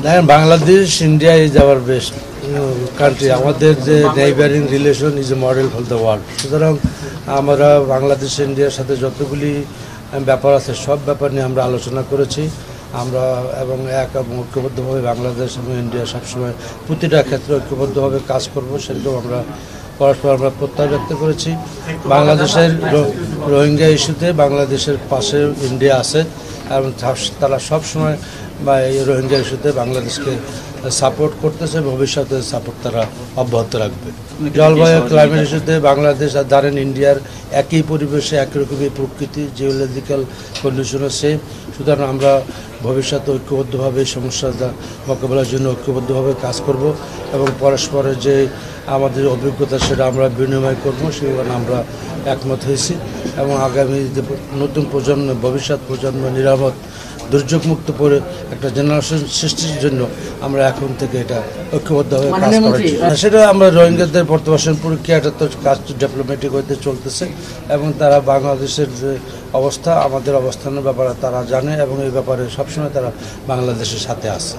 দেখেন, Bangladesh India is our best country. আমাদের যে neighbouring relation is a model for the world. সুতরাং আমরা বাংলাদেশ ইন্ডিয়ার সাথে যতগুলি ব্যাপার আছে সব ব্যাপার নিয়ে আমরা আলোচনা করেছি। আমরা এবং ঐক্যবদ্ধভাবে বাংলাদেশ এবং ইন্ডিয়া সবসময় প্রতিটা ক্ষেত্রে ঐক্যবদ্ধভাবে কাজ করব, সেরকম আমরা পরস্পর প্রত্যয় ব্যক্ত করেছি। বাংলাদেশের রোহিঙ্গা ইস্যুতে বাংলাদেশের পাশে ইন্ডিয়া আছে এবং তারা সবসময় বা এই রোহিঙ্গা ইস্যুতে বাংলাদেশকে সাপোর্ট করতেছে, ভবিষ্যতে সাপোর্ট তারা অব্যাহত রাখবে। জলবায়ু ক্লাইমেট ইস্যুতে বাংলাদেশ আর জানেন ইন্ডিয়ার একই পরিবেশে একই রকমই প্রকৃতি, জিওলজিক্যাল কন্ডিশনও সেম। সুতরাং আমরা ভবিষ্যতে ঐক্যবদ্ধভাবে এই সমস্যাটা মোকাবেলার জন্য ঐক্যবদ্ধভাবে কাজ করব এবং পরস্পরের যে আমাদের অভিজ্ঞতা সেটা আমরা বিনিময় করব, সেগুলো আমরা একমত হয়েছি। এবং আগামী যে নতুন প্রজন্ম, ভবিষ্যৎ প্রজন্ম নিরাপদ দুর্যোগমুক্ত করে একটা জেনারেশন সৃষ্টির জন্য আমরা এখন থেকে এটা ঐক্যবদ্ধভাবে কাজ করেছি। সেটা আমরা রোহিঙ্গাদের প্রত্যাবাসন প্রক্রিয়াটা তো কাজ ডিপ্লোম্যাটিক হইতে চলতেছে এবং তারা বাংলাদেশের যে অবস্থা, আমাদের অবস্থানের ব্যাপারে তারা জানে এবং এই ব্যাপারে সবসময় তারা বাংলাদেশের সাথে আছে।